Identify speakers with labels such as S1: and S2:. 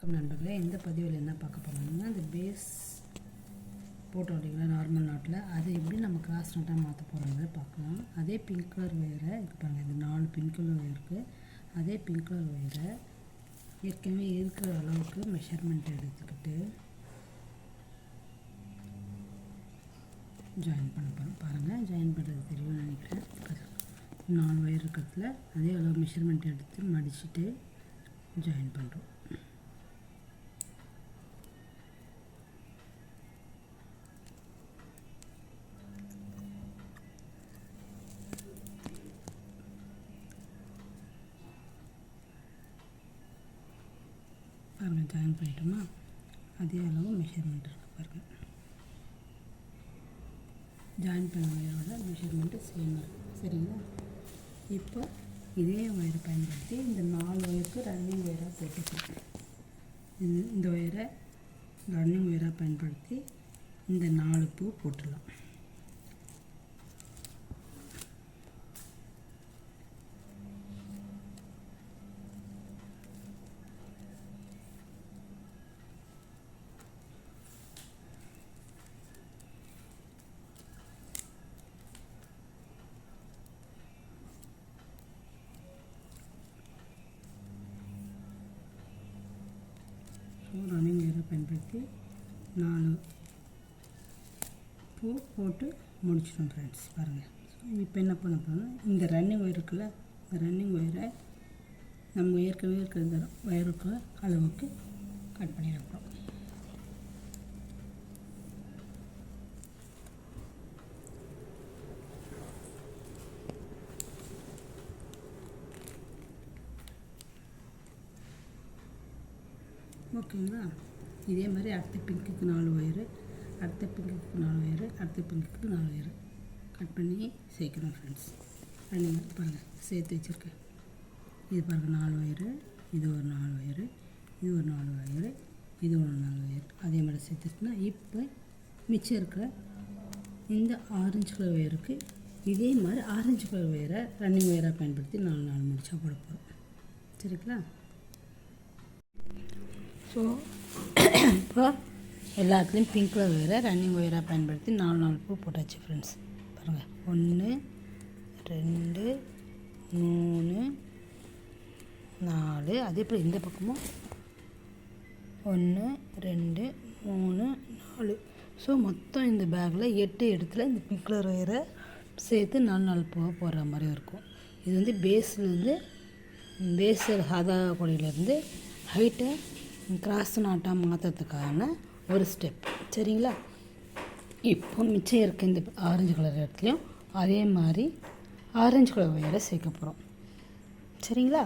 S1: வணக்கம் நண்பர்களே, இந்த பதிவில் என்ன பார்க்க போகிறோம்னா, இந்த பேஸ் போட்டோம் இல்லைங்களா நார்மல் நாட்டில், அதை எப்படி நம்ம கிராஸ் நாட்டாக மாற்ற போகிறோங்கிறத பார்க்கலாம். அதே பிங்க் கலர் ஒயரை இருப்பாங்க, இந்த 4 பிங்க் கலர் ஒயருக்கு அதே பிங்க் கலர் ஒயரை ஏற்கனவே இருக்கிற அளவுக்கு மெஷர்மெண்ட் எடுத்துக்கிட்டு ஜாயின் பண்ண போகிறோம். பாருங்கள், ஜாயின் பண்ணுறது தெரியும்னு நினைக்கிறேன். 4 ஒயர் இருக்கிறதுல அதே அளவு மெஷர்மெண்ட் எடுத்து மடிச்சுட்டு ஜாயின் பண்ணுறோம். பாருங்கள், ஜாயின் பண்ணிட்டோமா, அதே அளவு மெஷர்மெண்ட் இருக்குது. பாருங்கள், ஜாயின் பண்ண ஒயரோட மெஷர்மெண்ட்டு சேம் இருக்குது. சரிங்களா? இப்போ இதே ஒயரை பயன்படுத்தி இந்த 4 ஒயருக்கு ரன்னிங் ஒயராக போட்டுக்கிறோம். இந்த ஒயரை ரன்னிங் ஒயராக பயன்படுத்தி இந்த 4 பூ போட்டுடலாம். ரன்னிங் ஒயரை பயன்படுத்தி 4 பூ போட்டு முடிச்சிடும் ஃப்ரெண்ட்ஸ். பாருங்கள், இப்போ என்ன பண்ண போகிறோம், இந்த ரன்னிங் ஒயர் இருக்குல்ல, இந்த ரன்னிங் ஒயரை நம்ம ஏற்கனவே இருக்கிற இந்த ஒயருக்கு அளவுக்கு கட் பண்ணிட போகிறோம். ஓகேங்களா? இதே மாதிரி அடுத்த பிங்க்குக்கு 4 ஒயரு, அடுத்த பிங்க்குக்கு 4 ஒயரு, அடுத்த பிங்க்குக்கு 4 ஒயரு கட் பண்ணி சேர்க்கணும் ஃப்ரெண்ட்ஸ். ரன்னிங் பாருங்கள், சேர்த்து வச்சுருக்கேன். இது பாருங்கள், 4 ஒயரு, இது ஒரு 4 ஒயரு, இது ஒரு 4 ஒயரு, இது ஒரு 4 ஒயரு, அதே மாதிரி சேர்த்துச்சுன்னா இப்போ மிச்சம் இருக்கிற இந்த ஆரஞ்சு கலர் ஒயருக்கு இதே மாதிரி ஆரஞ்சு கலர் ஒயரை ரன்னிங் ஒயராக பயன்படுத்தி 4 முடிச்சா போட போகிறோம். சரிங்களா? ஸோ இப்போ எல்லாத்துலேயும் பிங்க் கலர் ஒயரை ரன்னிங் ஒயராக பயன்படுத்தி 4 பூ போட்டாச்சு ஃப்ரெண்ட்ஸ். பாருங்கள், 1 2 3 4, அதே போல் இந்த பக்கமும் 1 2 3 4. ஸோ மொத்தம் இந்த பேக்கில் 8 இடத்துல இந்த பிங்க் கலர் ஒயரை சேர்த்து 4 பூவை போடுற மாதிரி இருக்கும். இது வந்து பேஸ்லேருந்து சாதா கொடியிலேருந்து ஹைட்டை கிராஸ் நாட்டாக மாற்றுறதுக்கான ஒரு ஸ்டெப். சரிங்களா? இப்போ மிச்சம் இருக்க இந்த ஆரஞ்சு கலர் இடத்துலையும் அதே மாதிரி ஆரஞ்சு கலர் ஒயரை சேர்க்க போகிறோம். சரிங்களா?